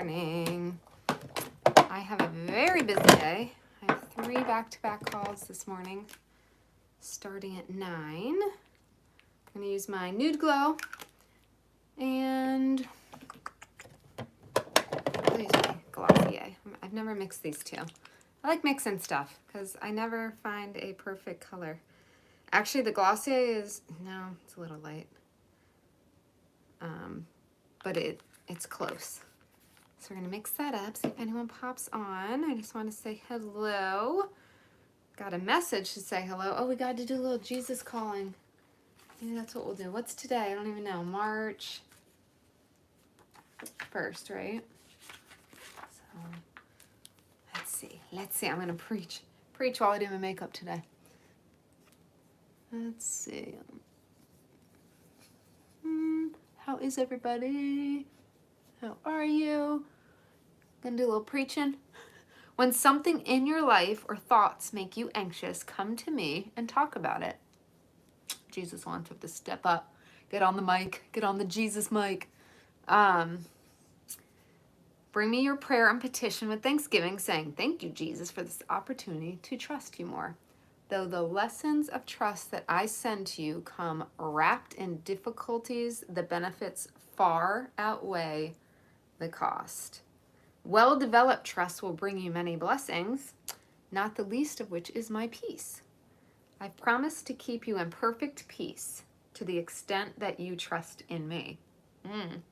morning. I have a very busy day. I have 3 back-to-back calls this morning, starting at 9. I'm going to use my Nude Glow and I'll use my Glossier. I've never mixed these two. I like mixing stuff because I never find a perfect color. Actually, the Glossier is, no, it's a little light. But it's close. So we're going to mix that up, see if anyone pops on. I just want to say hello. Got a message to say hello. Oh, we got to do a little Jesus calling. Maybe that's what we'll do. What's today? I don't even know. March 1st, right? So let's see. I'm going to preach while I do my makeup today. Let's see. How is everybody? How are you? Gonna do a little preaching. When something in your life or thoughts make you anxious, come to me and talk about it. Jesus wants us to step up. Get on the mic. Get on the Jesus mic. Bring me your prayer and petition with thanksgiving, saying, thank you, Jesus, for this opportunity to trust you more. Though the lessons of trust that I send to you come wrapped in difficulties, the benefits far outweigh the cost. Well-developed trust will bring you many blessings, not the least of which is my peace. I've promised to keep you in perfect peace to the extent that you trust in me. Think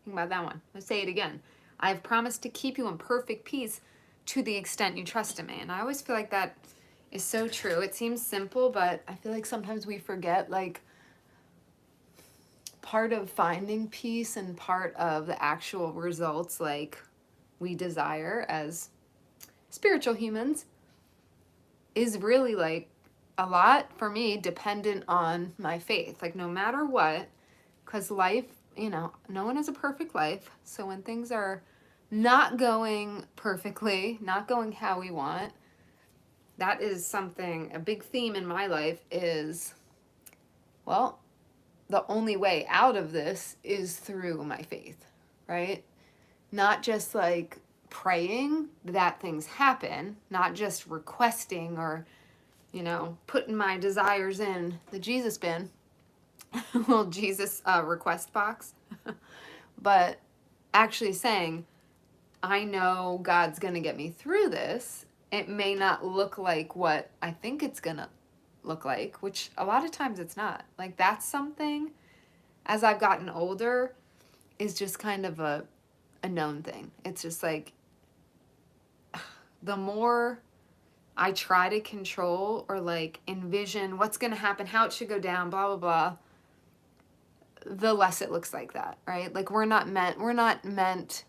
about that one. Let's say it again. I've promised to keep you in perfect peace to the extent you trust in me. And I always feel like that is so true. It seems simple, but I feel like sometimes we forget, like, part of finding peace and part of the actual results, like, we desire as spiritual humans is really, like, a lot, for me, dependent on my faith. Like, no matter what, because life, you know, no one has a perfect life. So when things are not going perfectly, not going how we want, that is something, a big theme in my life is, well, the only way out of this is through my faith, right? Not just like praying that things happen, not just requesting or, you know, putting my desires in the Jesus bin, little Jesus request box, but actually saying, I know God's going to get me through this. It may not look like what I think it's going to look like, which a lot of times it's not. Like, that's something, as I've gotten older, is just kind of a known thing. It's just like, the more I try to control or like envision what's going to happen, how it should go down, blah, blah, blah, the less it looks like that, right? Like, we're not meant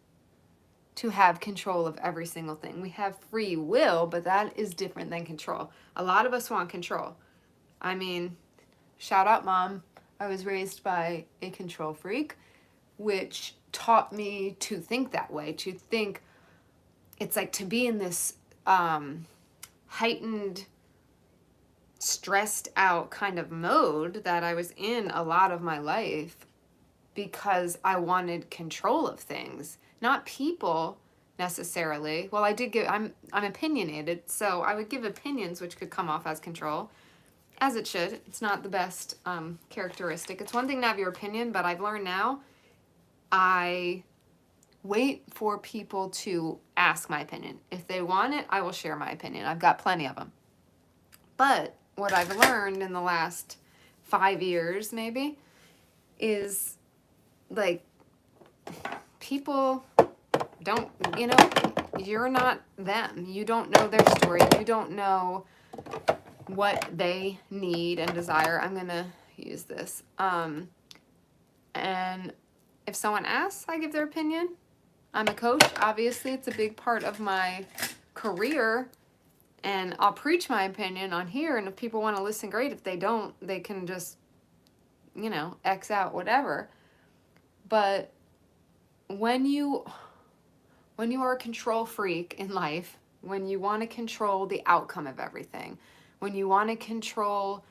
to have control of every single thing. We have free will, but that is different than control. A lot of us want control. I mean, shout out mom. I was raised by a control freak, which taught me to think that way, to think it's like to be in this heightened, stressed out kind of mode that I was in a lot of my life because I wanted control of things. Not people necessarily. Well, I'm opinionated, so I would give opinions which could come off as control, as it should. It's not the best characteristic. It's one thing to have your opinion, but I've learned now, I wait for people to ask my opinion. If they want it, I will share my opinion. I've got plenty of them. But what I've learned in the last 5 years, maybe, is, like, people don't, you know, you're not them. You don't know their story. You don't know what they need and desire. I'm going to use this. And if someone asks, I give their opinion. I'm a coach. Obviously, it's a big part of my career. And I'll preach my opinion on here. And if people want to listen, great. If they don't, they can just, you know, X out, whatever. But when you are a control freak in life, when you want to control the outcome of everything, when you want to control,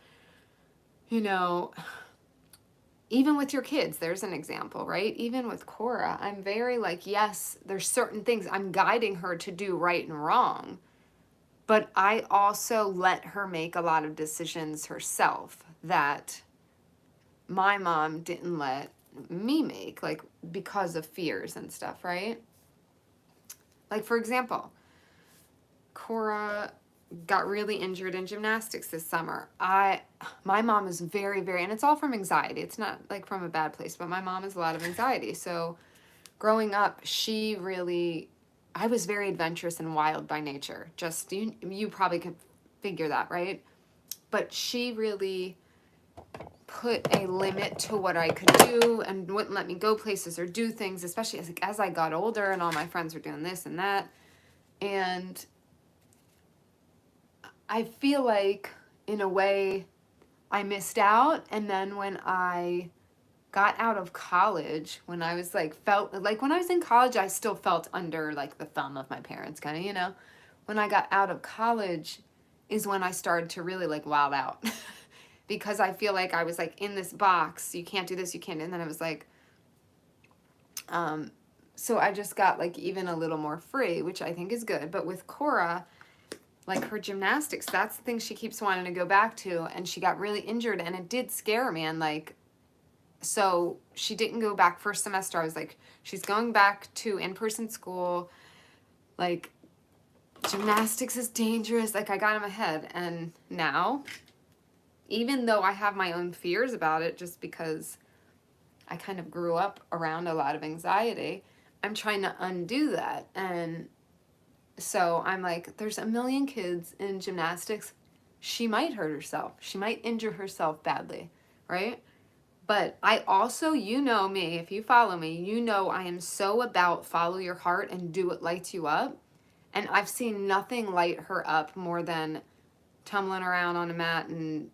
you know, even with your kids, there's an example, right? Even with Cora, I'm very like, yes, there's certain things I'm guiding her to do right and wrong, but I also let her make a lot of decisions herself that my mom didn't let me make, like because of fears and stuff, right? Like, for example, Cora got really injured in gymnastics this summer. My mom is very, very, and it's all from anxiety. It's not like from a bad place, but my mom has a lot of anxiety. So growing up, I was very adventurous and wild by nature. Just, you probably could figure that, right? But she really put a limit to what I could do and wouldn't let me go places or do things, especially as I got older and all my friends were doing this and that. And I feel like, in a way, I missed out. And then when I got out of college, when I was like, felt like when I was in college, I still felt under like the thumb of my parents, kind of, you know. When I got out of college is when I started to really like wild out because I feel like I was like in this box. You can't do this, you can't. And then I was like, so I just got like even a little more free, which I think is good. But with Cora, like her gymnastics, that's the thing she keeps wanting to go back to. And she got really injured and it did scare me. And like, so she didn't go back first semester. I was like, she's going back to in-person school. Like, gymnastics is dangerous. Like, I got in my head. And now, even though I have my own fears about it, just because I kind of grew up around a lot of anxiety, I'm trying to undo that. And so I'm like, there's a million kids in gymnastics. She might hurt herself. She might injure herself badly, right? But I also, you know me, if you follow me, you know I am so about follow your heart and do what lights you up. And I've seen nothing light her up more than tumbling around on a mat, and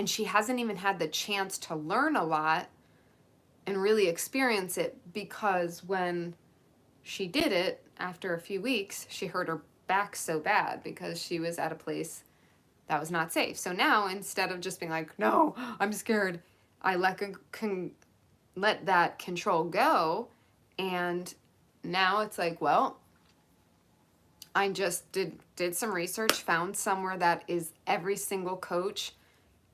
she hasn't even had the chance to learn a lot and really experience it, because when she did it, after a few weeks, she hurt her back so bad because she was at a place that was not safe. So now, instead of just being like, no, I'm scared, I let that control go. And now it's like, well, I just did some research, found somewhere that is every single coach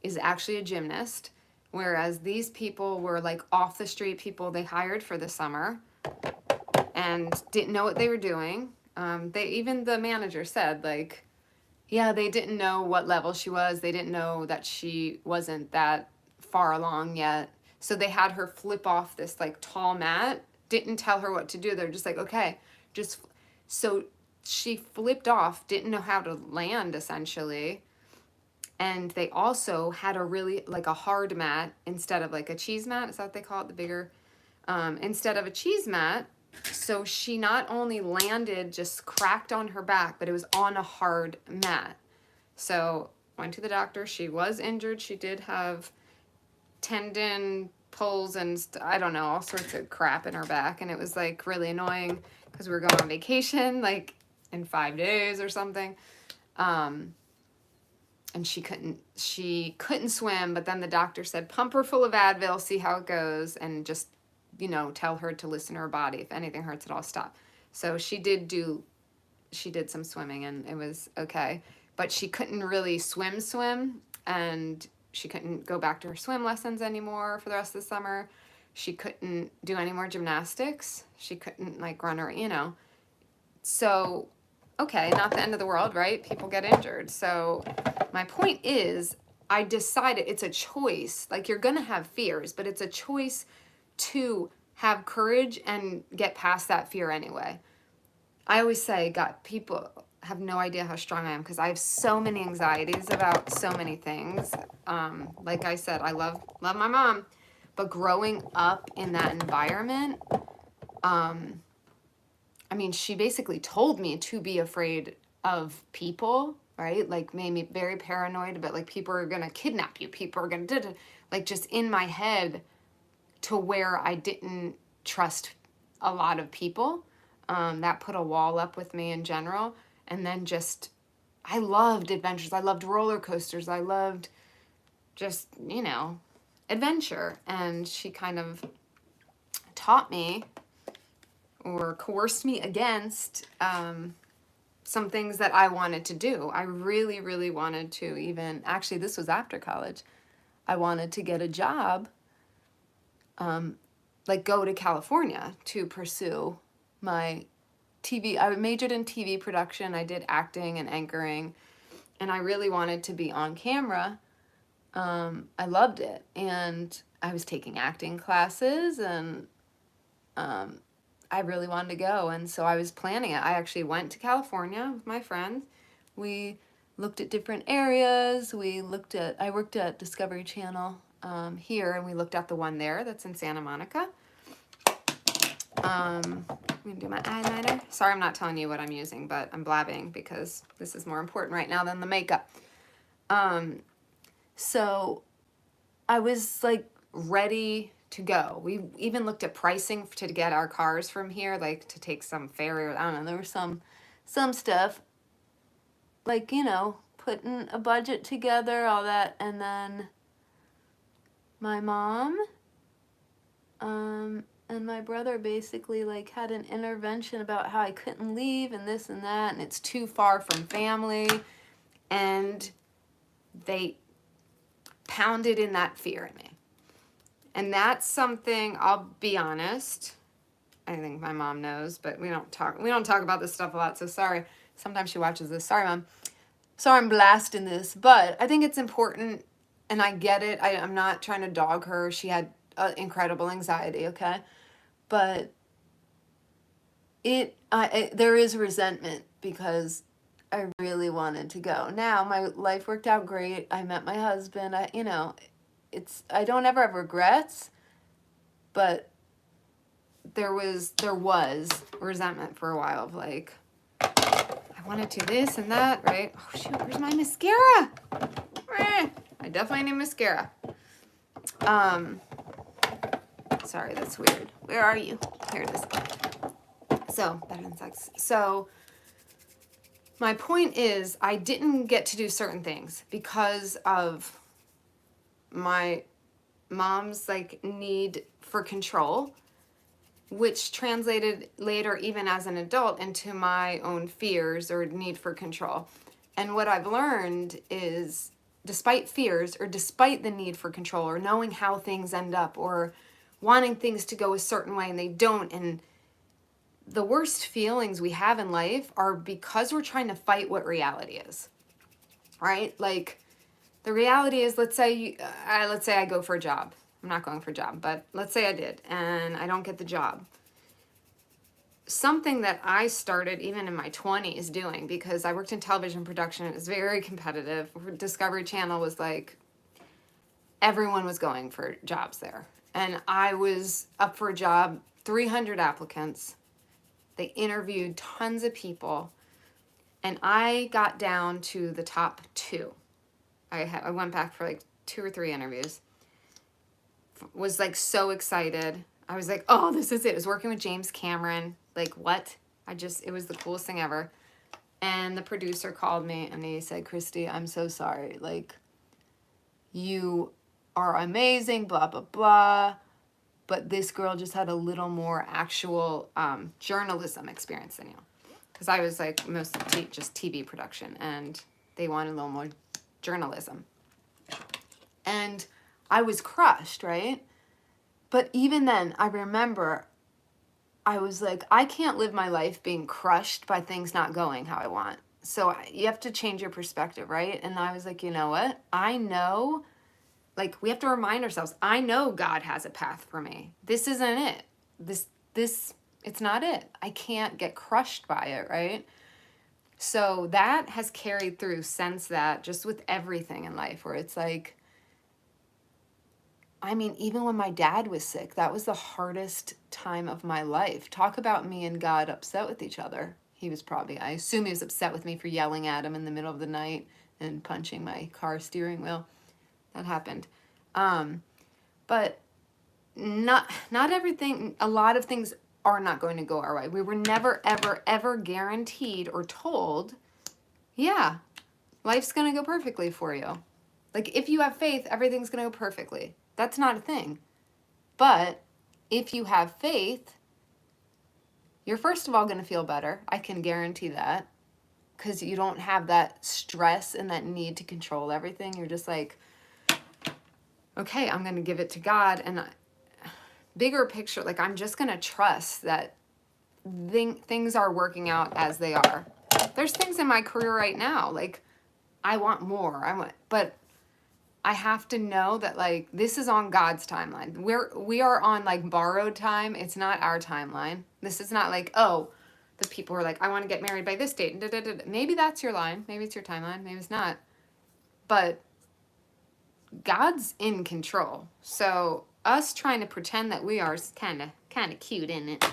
is actually a gymnast, whereas these people were like off the street people they hired for the summer and didn't know what they were doing. Even the manager said, like, yeah, they didn't know what level she was. They didn't know that she wasn't that far along yet. So they had her flip off this like tall mat, didn't tell her what to do. They're just like, okay, so she flipped off, didn't know how to land essentially. And they also had a really like a hard mat instead of like a cheese mat. Is that what they call it? The bigger, instead of a cheese mat. So she not only landed, just cracked on her back, but it was on a hard mat. So went to the doctor. She was injured. She did have tendon pulls and I don't know, all sorts of crap in her back. And it was like really annoying because we were going on vacation like in 5 days or something. And she couldn't swim, but then the doctor said, pump her full of Advil, see how it goes, and just, tell her to listen to her body. If anything hurts at all, stop. So she did some swimming and it was okay, but she couldn't really swim, and she couldn't go back to her swim lessons anymore for the rest of the summer. She couldn't do any more gymnastics. She couldn't like run her, So, okay, not the end of the world, right? People get injured. So my point is, I decided it's a choice. Like, you're going to have fears, but it's a choice to have courage and get past that fear anyway. I always say, God, people have no idea how strong I am because I have so many anxieties about so many things. Like I said, I love my mom, but growing up in that environment, she basically told me to be afraid of people, right? Like, made me very paranoid about like people are gonna kidnap you, people are gonna like, just in my head, to where I didn't trust a lot of people. That put a wall up with me in general. And then I loved adventures. I loved roller coasters. I loved just, adventure. And she kind of taught me or coerced me against some things that I wanted to do. I really, really wanted to even, actually this was after college, I wanted to get a job, like go to California to pursue my TV. I majored in TV production. I did acting and anchoring, and I really wanted to be on camera. I loved it, and I was taking acting classes, and I really wanted to go, and so I was planning it. I actually went to California with my friends. We looked at different areas. I worked at Discovery Channel here, and we looked at the one there that's in Santa Monica. I'm gonna do my eyeliner. Sorry I'm not telling you what I'm using, but I'm blabbing because this is more important right now than the makeup. So I was like ready to go. We even looked at pricing to get our cars from here, like to take some ferry, or I don't know, there was some stuff, like, you know, putting a budget together, all that. And then my mom and my brother basically like had an intervention about how I couldn't leave and this and that, and it's too far from family, and they pounded in that fear in me. And that's something, I'll be honest, I think my mom knows, but we don't talk about this stuff a lot, so sorry. Sometimes she watches this. Sorry, Mom. Sorry I'm blasting this, but I think it's important, and I get it. I'm not trying to dog her. She had incredible anxiety, okay? But there is resentment because I really wanted to go. Now, my life worked out great. I met my husband. I don't ever have regrets, but there was resentment for a while of like, I want to do this and that, right? Oh shoot, where's my mascara? I definitely need mascara. Sorry, that's weird. Where are you? Here it is. So, better than sex. So, my point is, I didn't get to do certain things because of my mom's like need for control, which translated later, even as an adult, into my own fears or need for control. And what I've learned is, despite fears or despite the need for control or knowing how things end up or wanting things to go a certain way and they don't, and the worst feelings we have in life are because we're trying to fight what reality is, right? Like, the reality is, let's say I go for a job. I'm not going for a job, but let's say I did and I don't get the job. Something that I started even in my 20s doing, because I worked in television production, it was very competitive. Discovery Channel was like, everyone was going for jobs there. And I was up for a job, 300 applicants. They interviewed tons of people, and I got down to the top 2. I went back for like 2 or 3 interviews. Was like so excited. I was like, oh, this is it. I was working with James Cameron. Like, what? It was the coolest thing ever. And the producer called me and he said, Christy, I'm so sorry. Like, you are amazing, blah, blah, blah. But this girl just had a little more actual journalism experience than you. Because I was like mostly just TV production, and they wanted a little more journalism. And I was crushed, right? But even then, I remember I was like, I can't live my life being crushed by things not going how I want. So you have to change your perspective, right? And I was like, you know what? I know, like, we have to remind ourselves, I know God has a path for me. This isn't it. It's not it. I can't get crushed by it, right? So that has carried through since that, just with everything in life, where it's like, I mean, even when my dad was sick, that was the hardest time of my life. Talk about me and God upset with each other. I assume he was upset with me for yelling at him in the middle of the night and punching my car steering wheel. That happened. But not everything, a lot of things are not going to go our way. We were never, ever, ever guaranteed or told, yeah, life's going to go perfectly for you. Like, if you have faith, everything's going to go perfectly. That's not a thing. But if you have faith, you're first of all going to feel better. I can guarantee that, because you don't have that stress and that need to control everything. You're just like, okay, I'm going to give it to God. And bigger picture, like, I'm just going to trust that things are working out as they are. There's things in my career right now, like, I want more. But I have to know that, like, this is on God's timeline. We are on, like, borrowed time. It's not our timeline. This is not like, oh, the people are like, I want to get married by this date. Maybe that's your line. Maybe it's your timeline. Maybe it's not. But God's in control. So us trying to pretend that we are kind of cute in it.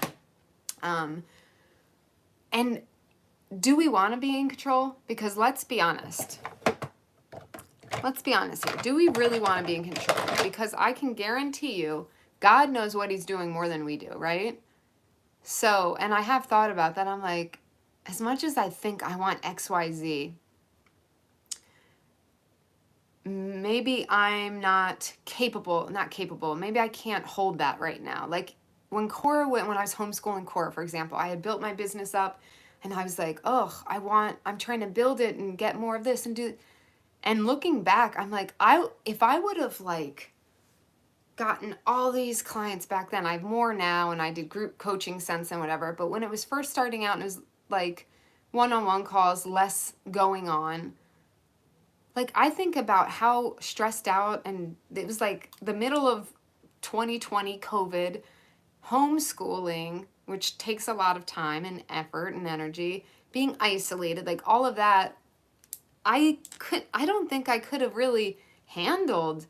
And do we want to be in control? Because let's be honest. Let's be honest here. Do we really want to be in control? Because I can guarantee you, God knows what he's doing more than we do, right? So, and I have thought about that. I'm like, as much as I think I want XYZ, maybe I'm not capable, maybe I can't hold that right now. Like when I was homeschooling Cora, for example, I had built my business up and I was like, oh, I'm trying to build it and get more of this and do. And looking back, I'm like, if I would have like gotten all these clients back then, I have more now, and I did group coaching since and whatever. But when it was first starting out and it was like one-on-one calls, less going on, like I think about how stressed out, and it was like the middle of 2020 COVID, homeschooling, which takes a lot of time and effort and energy, being isolated, like all of that. I don't think I could have really handled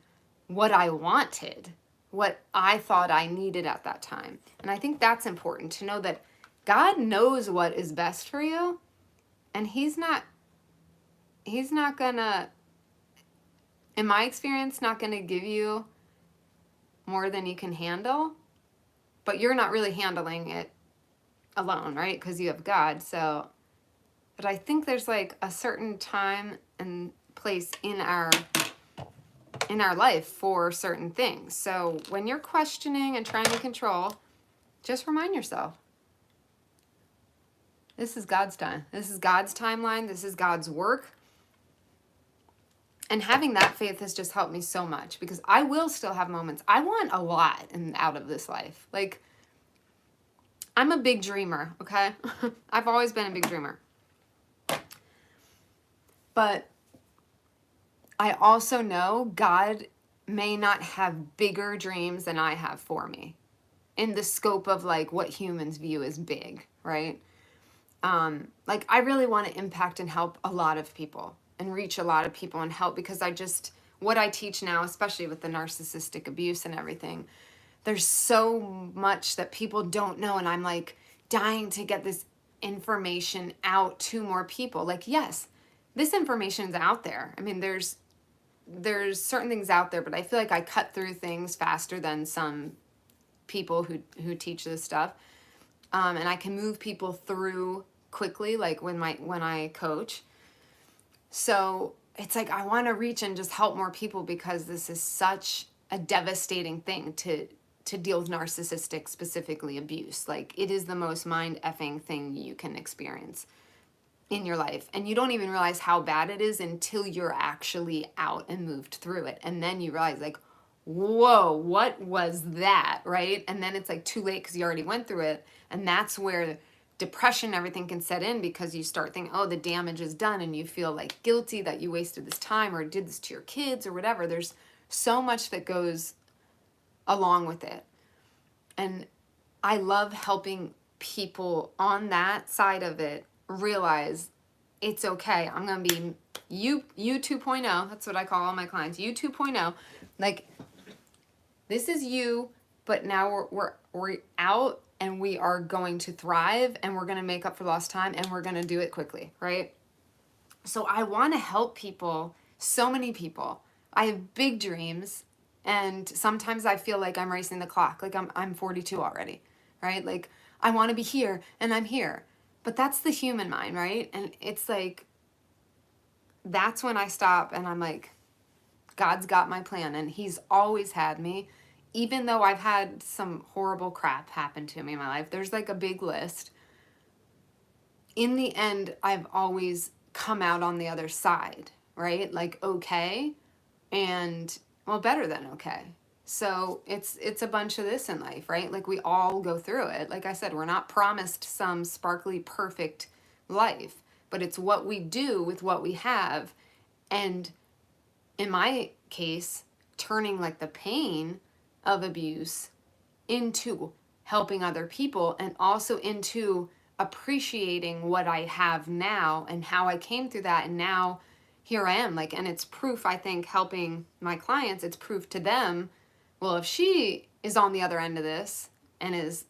what I wanted, what I thought I needed at that time. And I think that's important to know that God knows what is best for you, and he's not gonna, in my experience, not gonna give you more than you can handle, but you're not really handling it alone, right? Because you have God. So, but I think there's like a certain time and place in our life for certain things. So when you're questioning and trying to control, just remind yourself, this is God's time. This is God's timeline. This is God's work. And having that faith has just helped me so much, because I will still have moments. I want a lot out of this life. Like, I'm a big dreamer, okay? I've always been a big dreamer. But I also know God may not have bigger dreams than I have for me in the scope of like what humans view as big, right? Like I really want to impact and help a lot of people and reach a lot of people and help, because what I teach now, especially with the narcissistic abuse and everything, there's so much that people don't know, and I'm like dying to get this information out to more people. Like, yes, this information is out there. I mean, there's certain things out there, but I feel like I cut through things faster than some people who teach this stuff. And I can move people through quickly, like when I coach. So it's like I want to reach and just help more people, because this is such a devastating thing to deal with narcissistic, specifically abuse. Like, it is the most mind-effing thing you can experience in your life. And you don't even realize how bad it is until you're actually out and moved through it. And then you realize, like, whoa, what was that, right? And then it's like too late because you already went through it. And that's where depression, everything can set in, because you start thinking, oh, the damage is done, and you feel like guilty that you wasted this time or did this to your kids or whatever. There's so much that goes along with it. And I love helping people on that side of it realize it's okay. I'm going to be you 2.0. That's what I call all my clients. You 2.0. Like, this is you, but now we're out, and we are going to thrive, and we're going to make up for lost time, and we're going to do it quickly, right? So I want to help people, so many people. I have big dreams, and sometimes I feel like I'm racing the clock, like I'm 42 already, right? Like, I want to be here, and I'm here. But that's the human mind, right? And it's like, that's when I stop and I'm like, God's got my plan, and he's always had me. Even though I've had some horrible crap happen to me in my life, there's like a big list. In the end, I've always come out on the other side, right? Like, okay, and well, better than okay. So it's a bunch of this in life, right? Like, we all go through it. Like I said, we're not promised some sparkly perfect life, but it's what we do with what we have. And in my case, turning like the pain of abuse into helping other people, and also into appreciating what I have now and how I came through that. And now here I am, like, and it's proof, I think, helping my clients, it's proof to them, well, if she is on the other end of this and is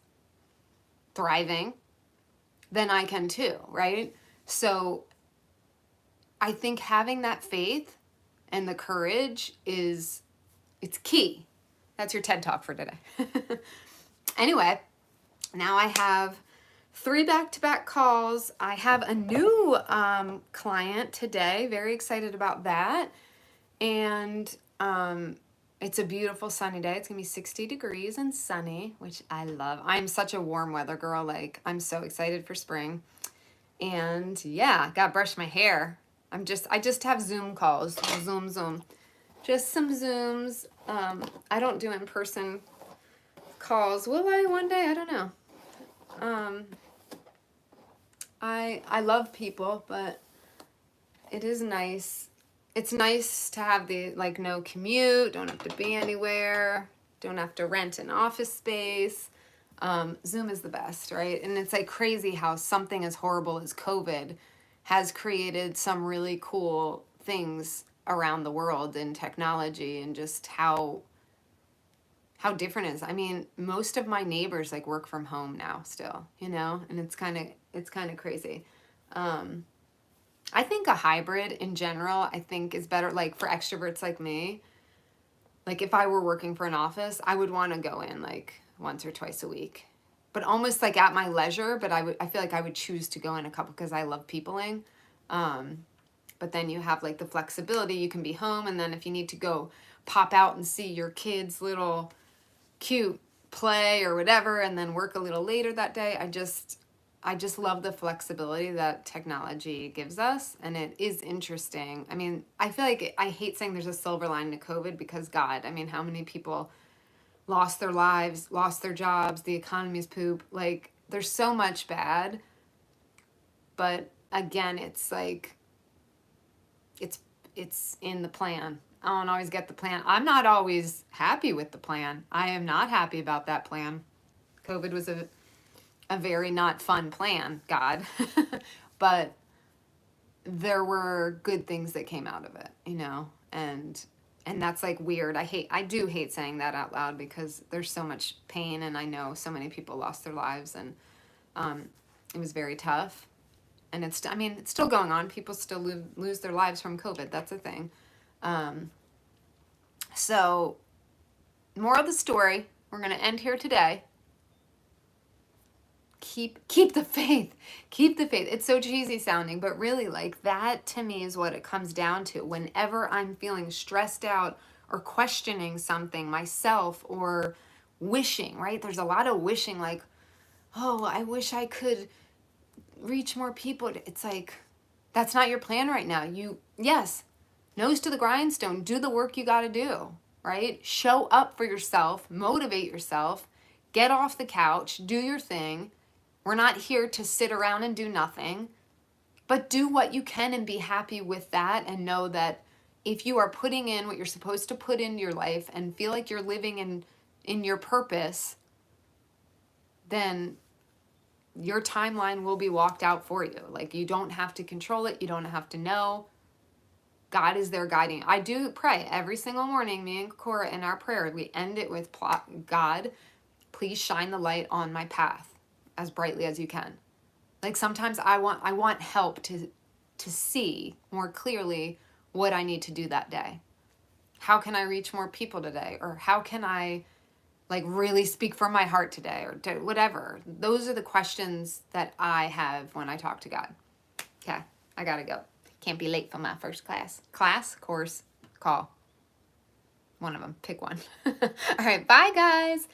thriving, then I can too, right? So I think having that faith and the courage it's key. That's your TED Talk for today. Anyway, now I have 3 back-to-back calls. I have a new client today. Very excited about that. And it's a beautiful sunny day. It's gonna be 60 degrees and sunny, which I love. I'm such a warm weather girl. Like, I'm so excited for spring. And yeah, gotta brush my hair. I just have Zoom calls. Zoom. Just some Zooms. I don't do in-person calls. Will I one day? I don't know. I love people, but it is nice. It's nice to have the, like, no commute, don't have to be anywhere, don't have to rent an office space. Zoom is the best, right? And it's like crazy how something as horrible as COVID has created some really cool things around the world in technology, and just how different it is. I mean, most of my neighbors like work from home now still, and it's kind of crazy. I think a hybrid in general, I think, is better, like, for extroverts like me. Like, if I were working for an office, I would want to go in like once or twice a week, but almost like at my leisure. But I feel like I would choose to go in a couple because I love peopling. But then you have like the flexibility. You can be home, and then if you need to go pop out and see your kids' little cute play or whatever, and then work a little later that day. I just love the flexibility that technology gives us, and it is interesting. I mean, I feel like, I hate saying there's a silver lining to COVID, because God, I mean, how many people lost their lives, lost their jobs, the economy's poop. Like, there's so much bad. But again, it's like, it's in the plan. I don't always get the plan. I'm not always happy with the plan. I am not happy about that plan. COVID was a very not fun plan, God. But there were good things that came out of it, and that's like weird. I do hate saying that out loud, because there's so much pain, and I know so many people lost their lives, and it was very tough. And it's still going on. People still lose their lives from COVID. That's a thing. So, moral of the story, we're going to end here today. Keep the faith. Keep the faith. It's so cheesy sounding, but really, like, that to me is what it comes down to. Whenever I'm feeling stressed out or questioning something myself, or wishing, right? There's a lot of wishing, like, oh, I wish I could reach more people. It's like, that's not your plan right now. Yes, nose to the grindstone, do the work you got to do, right? Show up for yourself, motivate yourself, get off the couch, do your thing. We're not here to sit around and do nothing, but do what you can and be happy with that, and know that if you are putting in what you're supposed to put into your life and feel like you're living in your purpose, then your timeline will be walked out for you. Like, you don't have to control it. You don't have to know. God is there guiding. I do pray every single morning, me and Cora, in our prayer, we end it with, God, please shine the light on my path as brightly as you can. Like, sometimes I want help to see more clearly what I need to do that day. How can I reach more people today? Or how can I, like, really speak from my heart today, or whatever. Those are the questions that I have when I talk to God. Okay, I gotta go. Can't be late for my first course call. One of them. Pick one. All right. Bye, guys.